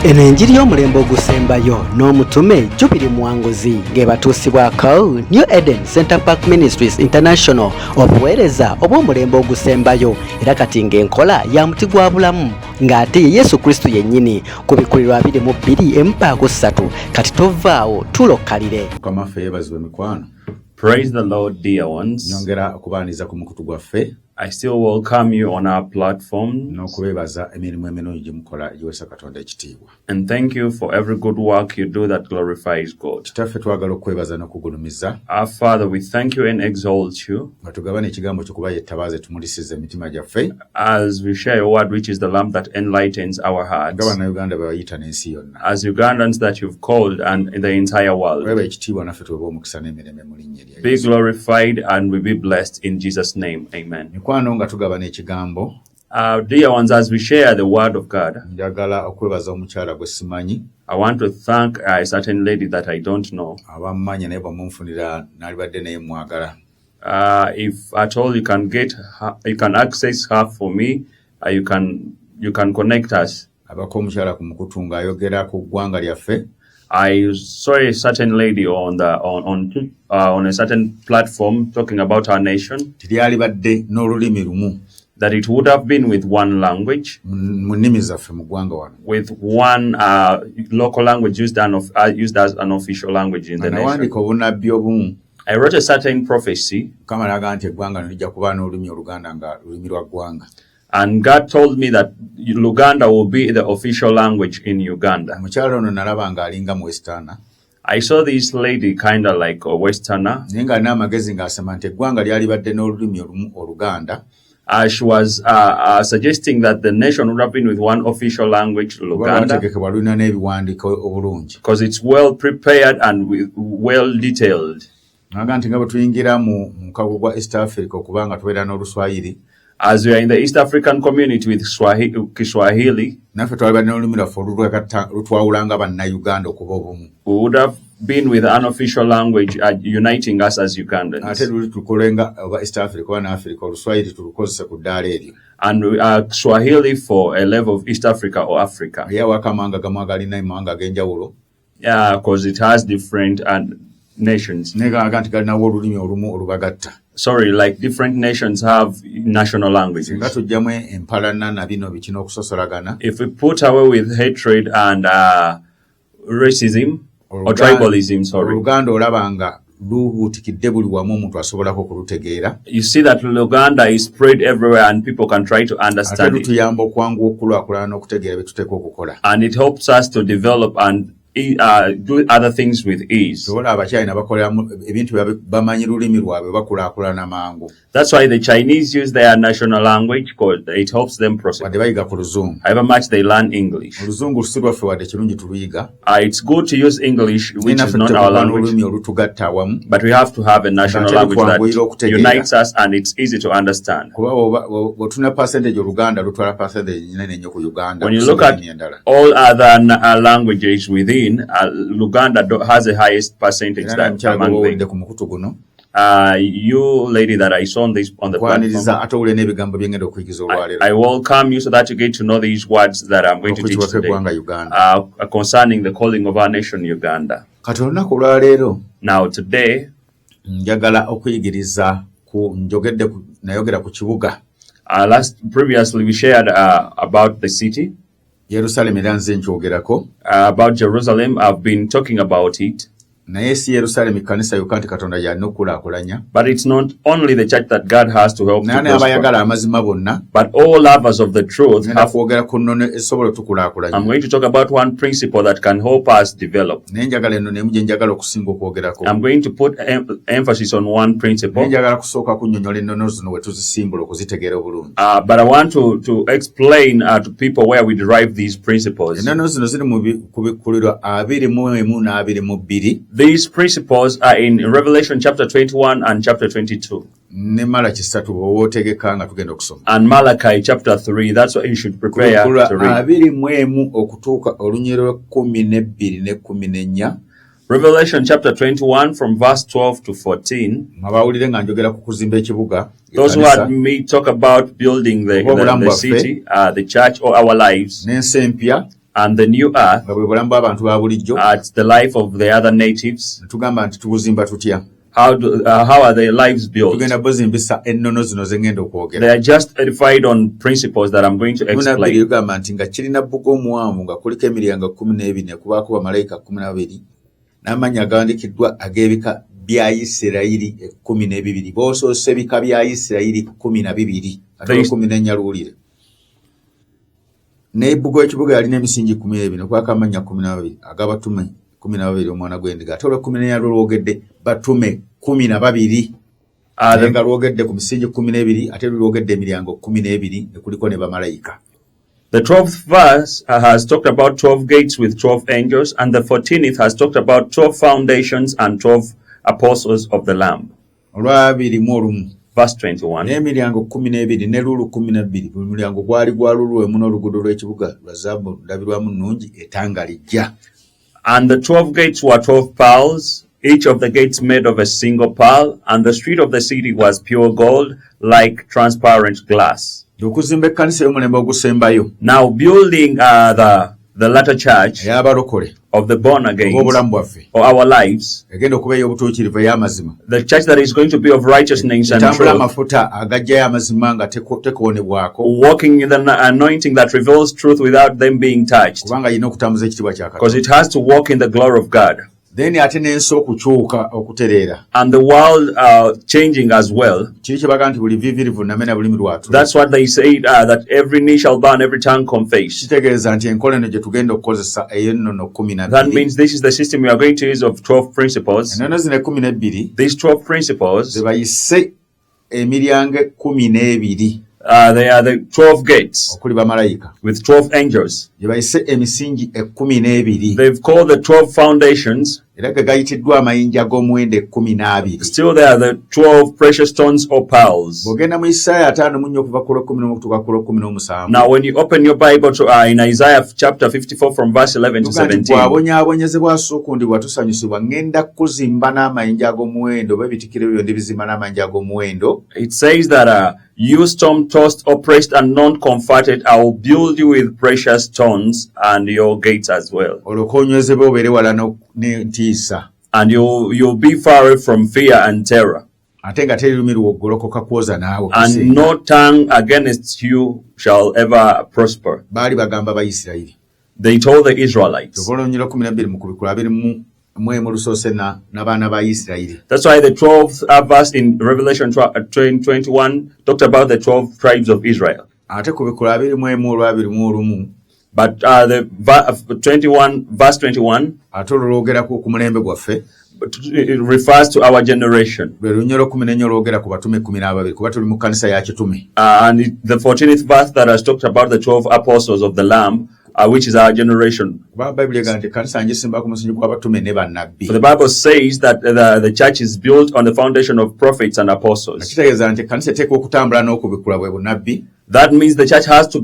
Eno enjiri y'omulembe ogusembayo n'omutume Jubiri Mwanguzi ng'ebatuusibwako New Eden Center Park Ministries International obuweereza obw'omulembe ogusembayo era kati ng'enkola ya muti gwa bulamu ng'ate Yesu Kristo yennyini ku bikulirwa 22:3 kati tovaawo tulokkalire. Kamaffe yeebazibwe mikwano. Praise the Lord, dear ones. Nyongera okubaaniza ku mukutu gwaffe. I still welcome you on our platform. N'okubeebaza emirimu emirungi gye mukola egiweesa Katonda ekitiibwa. And thank you for every good work you do that glorifies God. Kitaffe twagala okwebaza n'okugulumiza. Our Father, we thank you and exalt you. Nga tugabana ekigambo ky'okuba yettabaaze tumulisiza emitima gyaffe. As we share your word, which is the lamp that enlightens our hearts. Nga Bannayuganda bwe bayita n'ensi yonna. As Ugandans that you've called and in the entire world. Weeba ekitiibwa naffe tuweebwa omukisa n'emirembe mu linnya lya Yesu. Be glorified and we be blessed in Jesus' name. Amen. Mikwano nga tugabana ekigambo. Dear ones, as we share the word of God, njagala okwebaza omukyala gwe simanyi. I want to thank a certain lady that I don't know. Abammanyi naye bwamunfunira nalibadde naye mwagala. If at all you can access her for me, you can connect us. Abako omukyala ku mukutu ng'ayogera ku ggwanga lyaffe. I saw a certain lady on a certain platform talking about our nation. Tilyalibadde n'olulimi lumu. That it would have been with one language, with one local language used as an official language in the nation. I wrote a certain prophecy, and God told me that Luganda will be the official language in Uganda. I saw this lady kind of like a Westerner. She was suggesting that the nation would have been with one official language, Luganda, because it's well prepared and well detailed. As we are in the East African community with Kiswahili, we would have been with an official language uniting us as Ugandans. And Swahili for a level of East Africa or Africa. Yeah, because it has different nations. Sorry, like different nations have national languages. If we put away with hatred and racism, or tribalism, sorry. You see that Luganda is spread everywhere and people can try to understand it. And it helps us to develop and do other things with ease. That's why the Chinese use their national language because it helps them process. However much they learn English. It's good to use English, which is not our language, but we have to have a national language that unites us and it's easy to understand. When you look at all other languages within, Luganda has the highest percentage that among them. You lady that I saw on the platform, I welcome you so that you get to know these words that I'm going to teach today concerning the calling of our nation, Uganda. Now today, previously we shared about the city. About Jerusalem, I've been talking about it. But it's not only the church that God has to help to prosper, but all lovers of the truth I'm going to talk about one principle that can help us develop. I'm going to put emphasis on one principle. But I want to explain to people where we derive these principles. These principles are in Revelation chapter 21 and chapter 22. And Malachi chapter 3. That's what you should prepare to read. Revelation chapter 21 from verse 12 to 14. Those who heard me talk about building the city, the church, or our lives, and the new earth, it's the life of the other natives. How are their lives built? They are just edified on principles that I'm going to explain. bya Isirayiri 12 boosoose bika bya Isirayiri 12 ate 14 nyaluulire n'ebbugo ekibuga yalina emisingi 12 nokwaka amanya 12 agabatume 12 omwana gw'endiga ate olwo 14 yalwogedde batume 12 nga lwogedde ku misingi 12 ate lwogedde emiryango 12 ekuliko ne bamalayika. The 12th verse has talked about 12 gates with 12 angels, and the 14th has talked about 12 foundations and 12 apostles of the Lamb. Verse 21. N'emiryango 12 ne lulu 12 buli mulyango gwali gwa lulu emu n'oluguudo lw'ekibuga lwa zaabu ndabirwamu nnungi etanga lijja. And the 12 gates were 12 pearls, each of the gates made of a single pearl, and the street of the city was pure gold, like transparent glass. Now building the latter church of the born again or our lives, the church that is going to be of righteousness and truth, walking in the anointing that reveals truth without them being touched, because it has to walk in the glory of God. Then ate n'ensi okukyuka okutereera. And the world changing as well. That's what they say, that every knee shall bow and every tongue confess. That means this is the system we are going to use of 12 principles. These 12 principles, they are the 12 gates with 12 angels. They've called the 12 foundations. Still there are the 12 precious stones or pearls. Now when you open your Bible to in Isaiah chapter 54 from verse 11 to 17, it says that you storm-tossed, oppressed, and non-comforted, I will build you with precious stones and your gates as well. And you'll be far away from fear and terror. And no tongue against you shall ever prosper. They told the Israelites. That's why the 12th verse in Revelation 21 talked about the 12 tribes of Israel. But the verse 21 it refers to our generation. And the 14th verse that has talked about the 12 apostles of the Lamb, which is our generation. For the Bible says that the church is built on the foundation of prophets and apostles. That means the church has to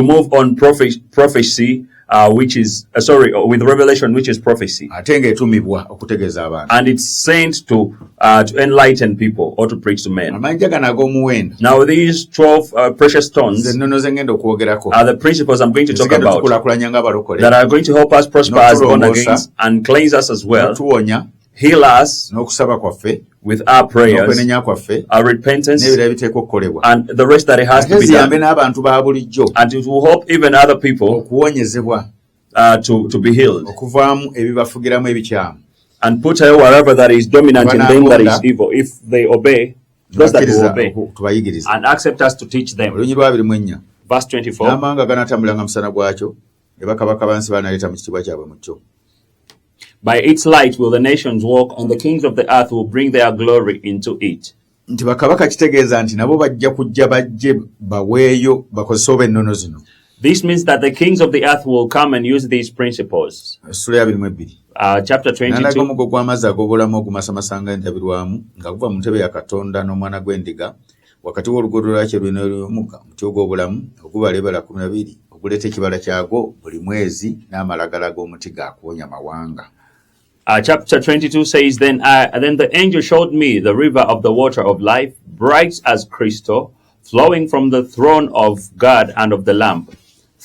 move on prophecy, which is with revelation, which is prophecy. And it's sent to enlighten people or to preach to men. Now these 12 precious stones are the principles I'm going to talk about that are going to help us prosper as born again and cleanse us as well, heal us with our prayers, our repentance, and the rest that it has to be done. And it will help even other people to be healed. And put away whatever that is dominant in them that is evil, if they obey, those that will obey, and accept us to teach them. Verse 24. By its light will the nations walk, and the kings of the earth will bring their glory into it. This means that the kings of the earth will come and use these principles. Chapter 22. Chapter 22 says, Then the angel showed me the river of the water of life, bright as crystal, flowing from the throne of God and of the Lamb,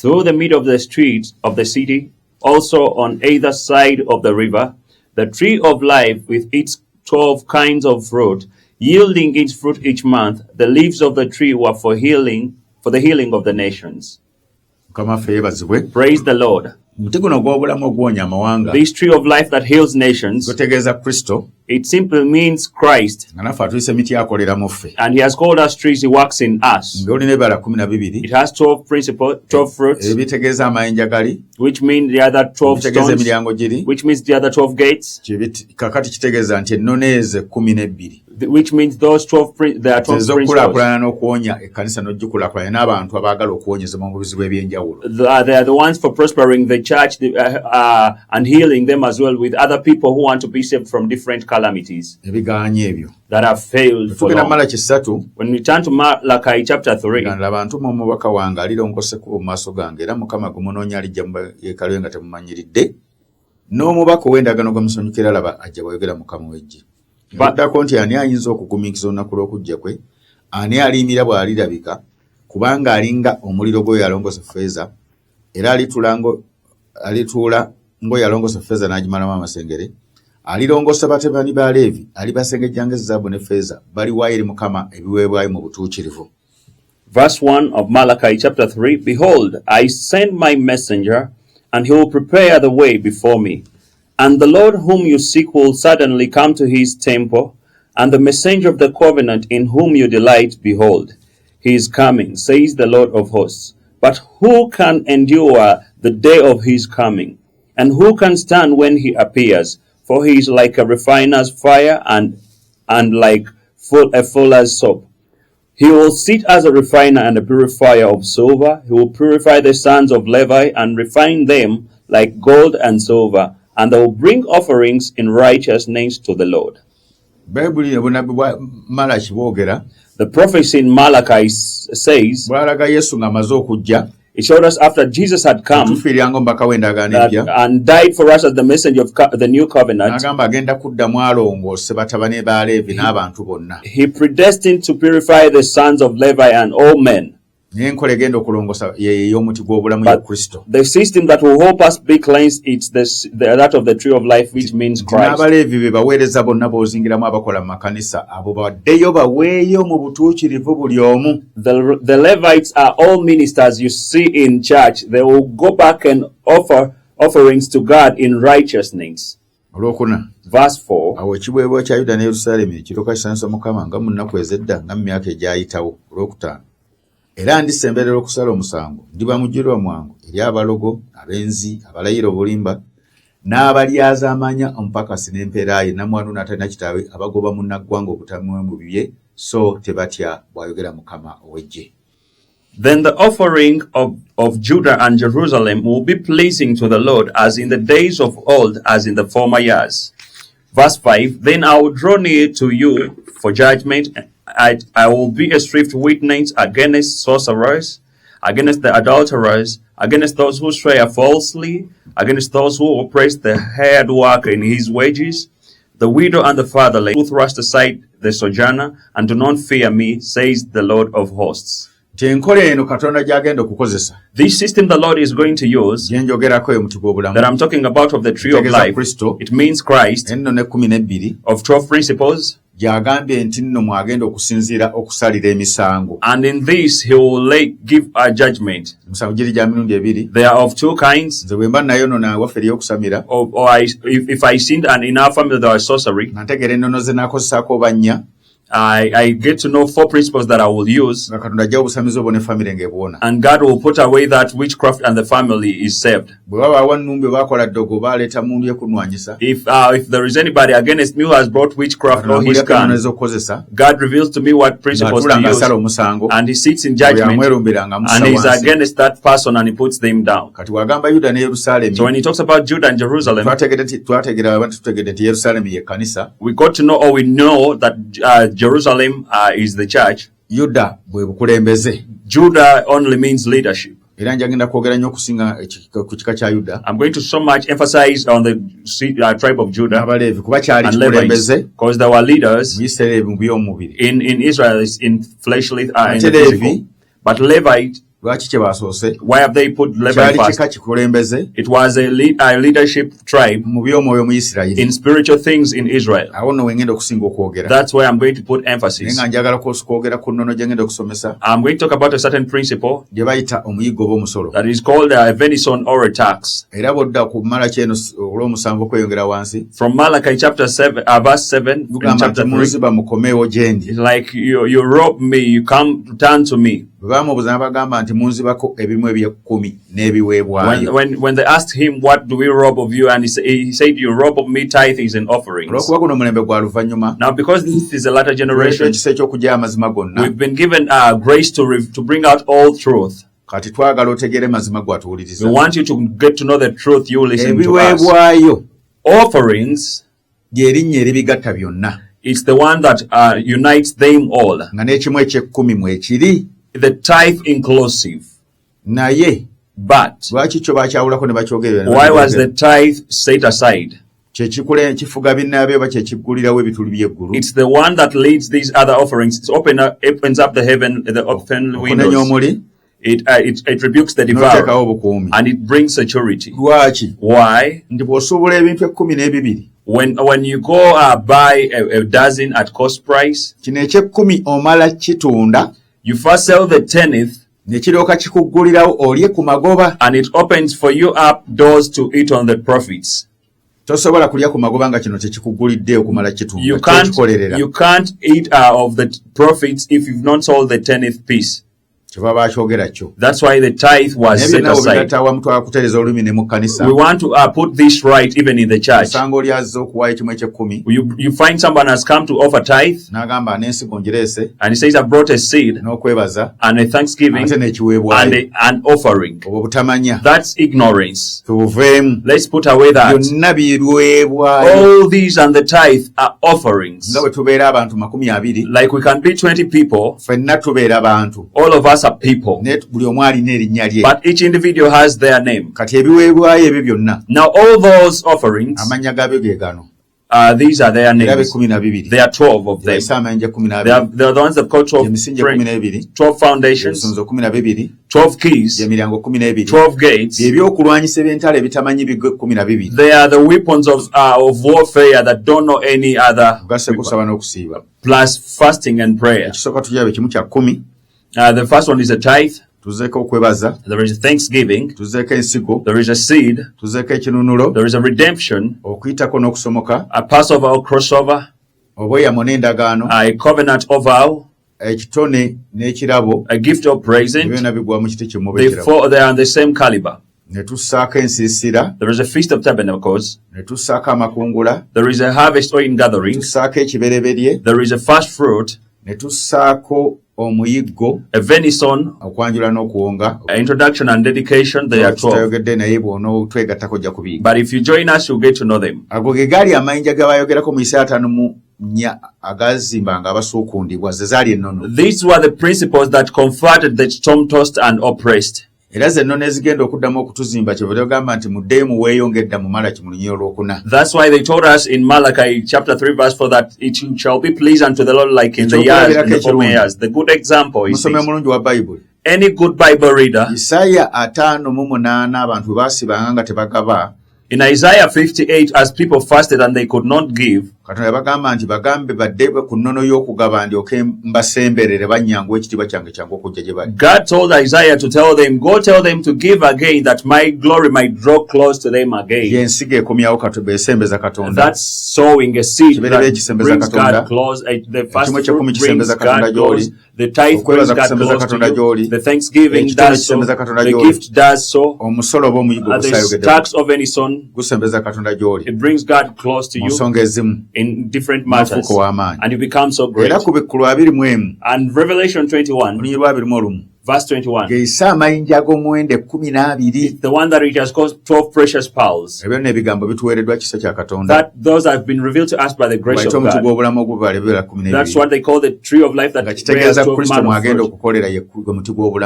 through the middle of the streets of the city, also on either side of the river, the tree of life with its 12 kinds of fruit, yielding its fruit each month. The leaves of the tree were for the healing of the nations. Praise the Lord. This tree of life that heals nations, it simply means Christ. And he has called us trees, he works in us. It has 12 fruits, which means the other 12 stones, which means the other 12 gates, which means those 12 there are 12 principles. They are the ones for prospering the church and healing them as well with other people who want to be saved from different calamities that have failed for long. When we turn to Malachi chapter 3, baddako nti ani ayinza okugumiikiza olunaku lw'okujja kwe, ani aliyimirira bw'alirabika, kubanga alinga omuliro gwe yalongosa ffeeza, era alituula ng'oyo yalongosa ffeeza n'agimalamu amasengere, alirongosa batabani ba Leevi, alibasengejja ng'ezaabu ne ffeeza, baliwaayo eri Mukama ebiweebwayo mu butuukirivu. Verse 1 of Malachi chapter 3, Behold, I send my messenger, and he will prepare the way before me. And the Lord whom you seek will suddenly come to his temple, and the messenger of the covenant in whom you delight, behold, he is coming, says the Lord of hosts. But who can endure the day of his coming? And who can stand when he appears? For he is like a refiner's fire and like a fuller's soap. He will sit as a refiner and a purifier of silver. He will purify the sons of Levi and refine them like gold and silver. And they will bring offerings in righteousness to the Lord. The prophecy in Malachi says, it showed us after Jesus had come and died for us as the messenger of the new covenant, he predestined to purify the sons of Levi and all men. The system that will help us be cleansed, it's that of the tree of life, which means Christ. The Levites are all ministers you see in church. They will go back and offer offerings to God in righteousness. Verse 4. Era ndisemberera okusala omusango, ndiba mujjirwa mwangu eri abalogo, abenzi, abalayira obulimba, n'abalyaza amanya omupakasi n'empeeraye, namwandu n'atalina kitaawe, abagoba munnaggwanga obutamuwe mu bibye, so tebatya, bw'ayogera Mukama ow'eggye. Then the offering of Judah and Jerusalem will be pleasing to the Lord, as in the days of old, as in the former years. Verse 5, Then I will draw near to you for judgment, I will be a swift witness against sorcerers, against the adulterers, against those who swear falsely, against those who oppress the hired worker in his wages, the widow and the fatherless, who thrust aside the sojourner, and do not fear me, says the Lord of hosts. This system the Lord is going to use, that I'm talking about of the tree of life, it means Christ, of 12 principles. And in this he will give a judgment. They are of two kinds. If I sinned and in our family there was sorcery, I get to know 4 principles that I will use, and God will put away that witchcraft and the family is saved. If there is anybody against me who has brought witchcraft or his gun, God reveals to me what principles to use, and he sits in judgment, and he's against that person and he puts them down. So when he talks about Judah and Jerusalem, we got to know, or we know that Jerusalem is the church. Judah only means leadership. I'm going to so much emphasize on the tribe of Judah and Levites, because there were leaders in Israel in fleshly and physical. But Levite Lwaki why have they put leaven fast? It was a leadership tribe in spiritual things in Israel. That's why I'm going to put emphasis. I'm going to talk about a certain principle that is called a venison or a tax. From Malachi chapter 7, verse 7, in chapter 3, it's like you rob me, you turn to me. When they asked him, what do we rob of you? And he said, you rob of me tithes and offerings. Now, because this is a latter generation, we've been given grace to bring out all truth. We want you to get to know the truth. You listen to us. Offerings, it's the one that unites them all. The tithe inclusive. But why was the tithe set aside? It's the one that leads these other offerings. It opens up the open windows. It rebukes the devourer and it brings security. Why? When you go buy a dozen at cost price, you first sell the tenth, and it opens for you up doors to eat on the profits. You can't eat of the profits if you've not sold the 10th piece. That's why the tithe was set aside. We want to put this right even in the church. You find someone has come to offer tithe, and he says, I brought a seed and a thanksgiving and an offering. That's ignorance. Let's put away that. All these and the tithe are offerings. Like we can be 20 people, all of us are people, but each individual has their name. Now all those offerings, these are their names. There are 12 of them. They are the ones that call 12 foundations, 12 keys, 12 gates. They are the weapons of warfare that don't know any other weapon, plus fasting and prayer. The first one is a tithe. There is a thanksgiving. There is a seed. There is a redemption. A Passover or crossover. A covenant or vow. A gift or present. They are on the same caliber. There is a feast of tabernacles. There is a harvest or in gathering. There is a first fruit. A venison, introduction and dedication, they are 12. But if you join us, you'll get to know them. These were the principles that comforted the storm-tossed and oppressed. That's why they told us in Malachi chapter 3 verse 4 that it shall be pleased unto the Lord like in the years and the former years. The good example is this. Any good Bible reader, in Isaiah 58, as people fasted and they could not give, God told Isaiah to tell them, go tell them to give again, that my glory might draw close to them again. That's sowing a seed that brings God close. The first fruit brings God close. The tithe brings God close to you. The thanksgiving does so. The gift does so. The tax of any son, it brings God close to you in different matters, and you become so great. And Revelation 21 verse 21, it's the one that it has called 12 precious pearls. That those have been revealed to us by the grace of God. That's what they call the tree of life that bears 12 manner of fruit.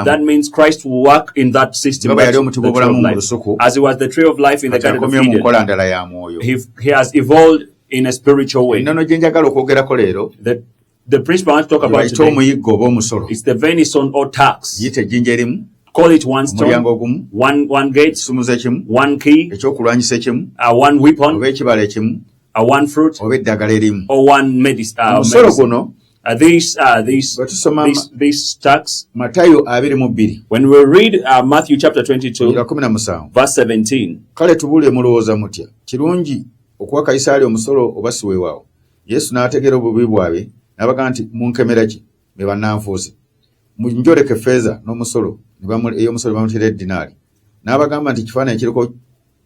That means Christ will work in that system, the tree of life. As he was the tree of life in the Garden of Eden, he has evolved in a spiritual way. The principle I want to talk about today is the venison or tax. call it one stone, one gate, one key, one weapon, one fruit, or one medicine. These tax. When we read Matthew chapter 22, verse 17. Kale tubule mulowooza mutya kirungi okuwa Kayisali omusolo obasiwe waawo. Yesu n'ategeera obubi bwabwe n'abagamba nti munkemera ki be bannanfuusi munjoleke ffeeza n'omusolo ey'omusolo bamuteera eddinaali n'abagamba nti kifaananyi kiriko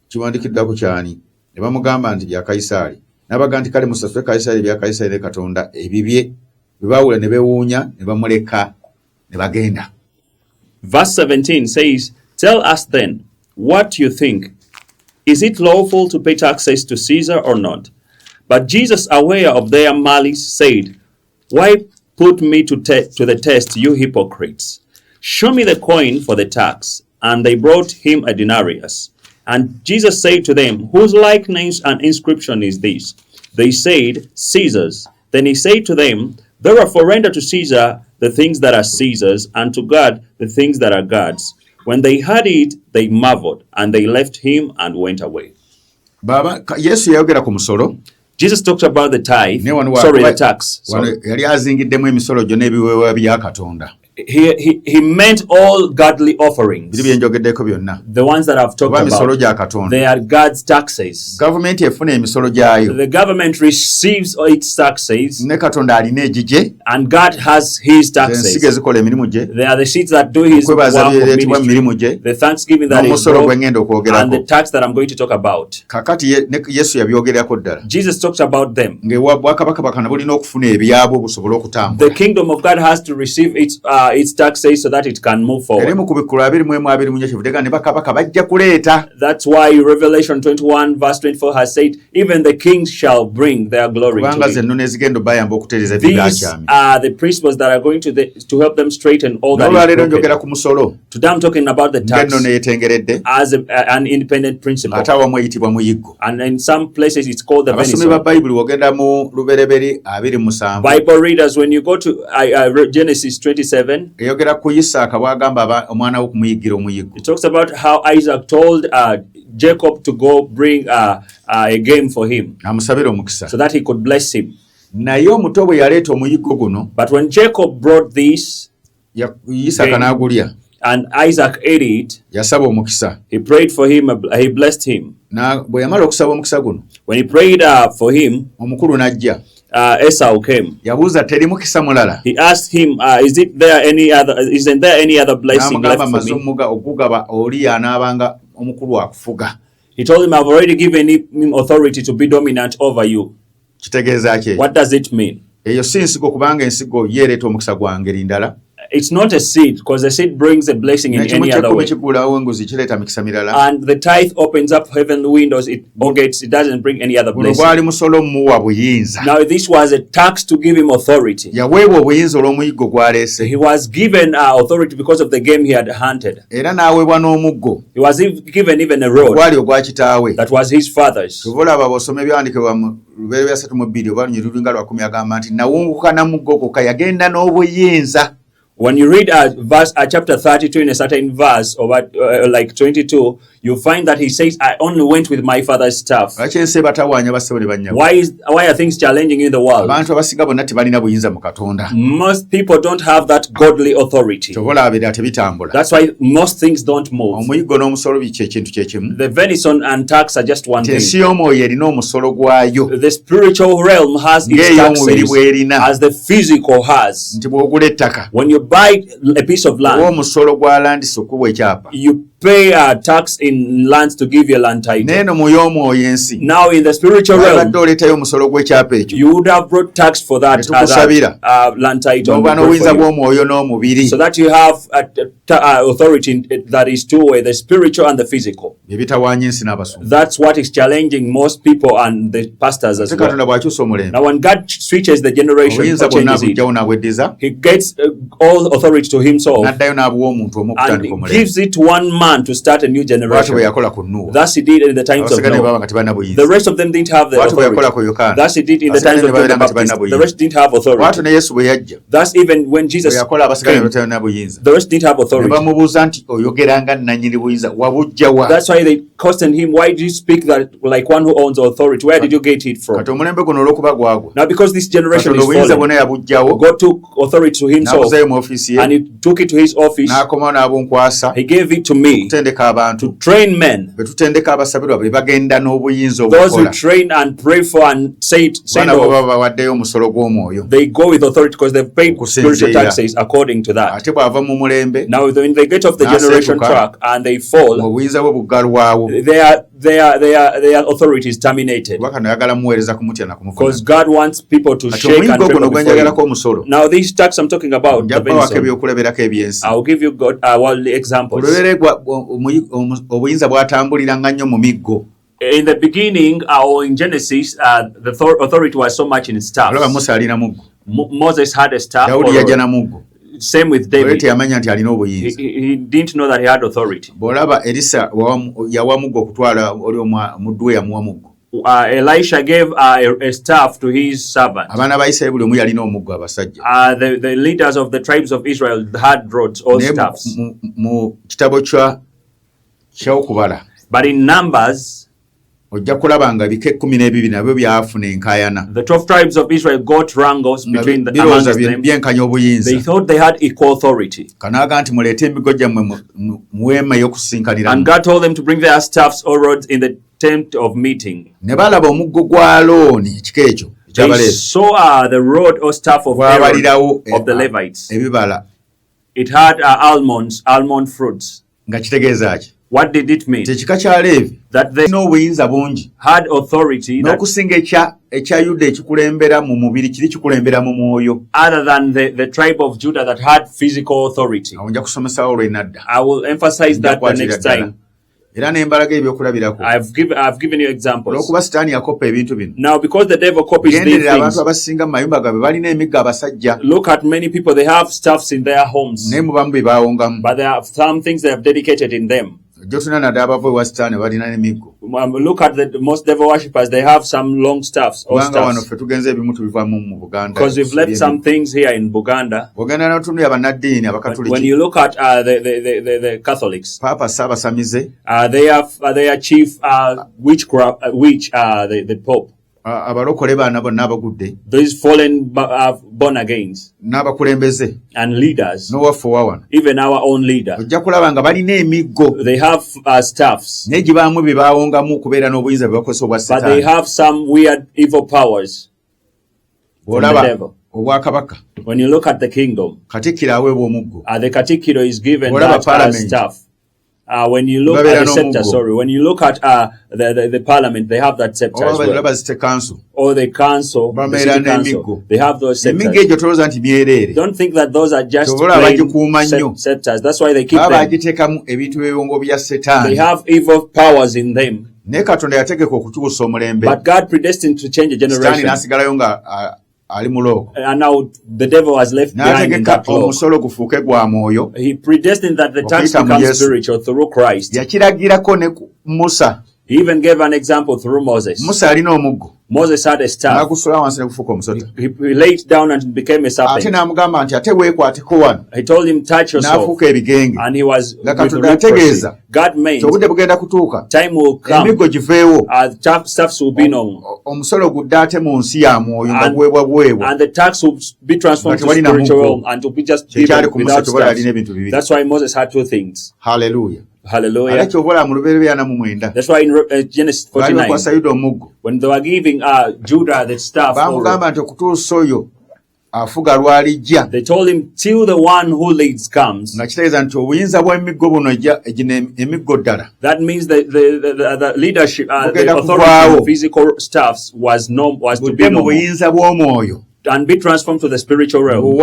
kiwandikiddwako kyani ne bamugamba nti bya Kayisali n'abagamba nti kale musasule Kayisali bya Kayisali ne Katonda ebibye bibawula ne bewuunya ne bamuleka ne bagenda. Verse 17 says, "Tell us then what you think. Is it lawful to pay taxes to Caesar or not?" But Jesus, aware of their malice, said, "Why put me to the test, you hypocrites? Show me the coin for the tax." And they brought him a denarius. And Jesus said to them, "Whose likeness and inscription is this?" They said, "Caesar's." Then he said to them, "Therefore render to Caesar the things that are Caesar's, and to God the things that are God's." When they heard it, they marveled, and they left him and went away. Baba Yesu yayogera ku musolo. Jesus talked about the tithe, the tax. Yali azingiddemu emisolo gyonna ebiweebwa bya Katonda. He meant all godly offerings. The ones that I've talked about. They are God's taxes. The government receives its taxes. And God has his taxes. They are the seats that do his work of ministry. The thanksgiving that is brought, and the tax that I'm going to talk about. Jesus talks about them. The kingdom of God has to receive its taxes so that it can move forward. That's why Revelation 21 verse 24 has said, even the kings shall bring their glory to it. These are the principles that are going to help them straighten all that is broken. Today I'm talking about the tax as an independent principle. And in some places it's called the venison. Bible readers, when you go to Genesis 27, it talks about how Isaac told Jacob to go bring a game for him so that he could bless him. But when Jacob brought this game, and Isaac ate it, he prayed for him, he blessed him. When he prayed for him, Esau came. He asked him, isn't there any other blessing left for me? He told him, I've already given him authority to be dominant over you. What does it mean? It's not a seed, because the seed brings a blessing in any other way. And the tithe opens up heavenly windows, it doesn't bring any other blessing. Now this was a tax to give him authority. He was given authority because of the game he had hunted. He was given even a rod that was his father's. When you read chapter 32 in a certain verse, or like 22, you find that he says, I only went with my father's staff. Why are things challenging in the world? Most people don't have that godly authority. That's why most things don't move. The venison and tax are just one thing. The spiritual realm has its taxes, as the physical has. When you buy a piece of land, you pay a tax in lands to give you a land title. Now in the spiritual realm, you would have brought tax for that land title, so that you have authority that is two-way, the spiritual and the physical. That's what is challenging most people and the pastors as well. Now when God switches the generation, he gets all authority to himself and gives it to one man man to start a new generation. Thus he did in the times of Noah. The rest of them didn't have the authority. Thus he did in the times of John the Baptist. The rest didn't have authority. Thus even when Jesus came, the rest didn't have authority. That's why they questioned him, why do you speak that like one who owns authority? Where did you get it from? Now because this generation is fallen, God took authority to himself and he took it to his office. He gave it to me to train men. Those who train and pray for and say no, they go with authority because they've paid spiritual taxes according to that. Now when they get off the generation track and they fall, their authority is terminated. Because God wants people to shake and tremble before him. Now these tax I'm talking about, I'll give you worldly examples. In the beginning, or in Genesis, the authority was so much in staff. Moses had a staff. Same with David. He didn't know that he had authority. Elisha gave a staff to his servant. The leaders of the tribes of Israel had rods or staffs. But in Numbers, the 12 tribes of Israel got wrangles between amongst them. They thought they had equal authority. And God told them to bring their staffs or rods in the tent of meeting. They saw the rod or staff of Aaron, of the Levites. It had almond fruits. What did it mean? That they had authority other than the tribe of Judah that had physical authority. I will emphasize that the next time. I've given you examples. Now, because the devil copies these things, look at many people, they have staffs in their homes, but there are some things they have dedicated in them. Look at the most devil worshippers, they have some long staffs or staffs. Because we've left some things here in Buganda. When you look at the Catholics, they achieve the Pope. Those fallen born agains and leaders, even our own leader, they have staffs, but they have some weird evil powers from the devil. When you look at the kingdom, the Katikiro is given that staff. When you look at the scepter, when you look at the parliament, they have that scepter as well. Or the council, the city council, they have those scepters. Don't think that those are just plain scepters. That's why they keep them. They have evil powers in them. But God predestined to change a generation. And now the devil has left behind in that law. He predestined that the tax becomes spiritual through Christ. He even gave an example through Moses. Moses had a staff. He laid down and became a serpent. He told him, touch yourself. And he was with leprosy. God meant time will come. Staffs will be known. And the tax will be transformed to spiritual realm and to be just given without staffs. That's why Moses had two things. Hallelujah. That's why in Genesis 49, when they were giving Judah the staff, they told him till the one who leads comes. That means that the leadership, the authority of physical staffs was to be normal and be transformed to the spiritual realm.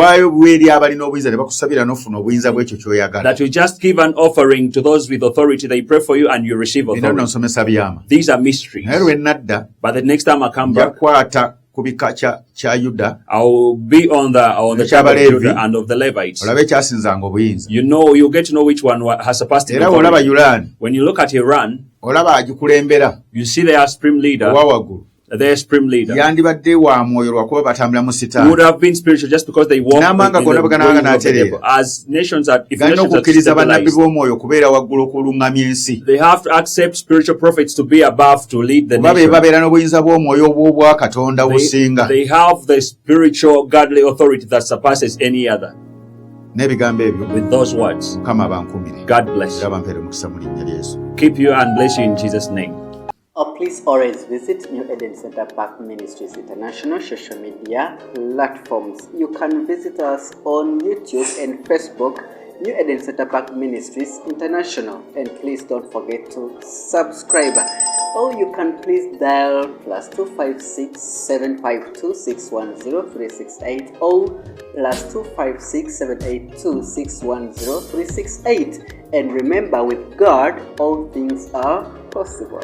That you just give an offering to those with authority, they pray for you and you receive authority. These are mysteries. But the next time I come back, ku bika kya Yuda. I will be on the tribe of Judah and of the Levites. Olabe kyasinzanga obuyinza. You get to know which one has surpassed Era olaba Iran. When you look at Iran, olaba agikulembera. You see their supreme leader. Their supreme leader yandibadde wa mwoyo lwakuba batambula mu sitaani would have been spiritual just because they walk in the devil. As nations are, if nations okukkiriza bannabbi b'omwoyo okubeera waggulu okuluŋŋamya ensi. They have to accept spiritual prophets to be above to lead the nation. Babeera n'obuyinza bw'omwoyo obw'obwa Katonda businga. They have the spiritual godly authority that surpasses any other. N'ebigambo ebyo with those words, Mukama bankumire. God bless you. Bampeere mukisa mu linnya lya Yesu. Keep you and bless you in Jesus' name. Please always visit New Eden Center Park Ministries International social media platforms. You can visit us on YouTube and Facebook, New Eden Center Park Ministries International. And please don't forget to subscribe. Or you can please dial +256 752 610 368 or +256 782 610 368. And remember, with God, all things are possible.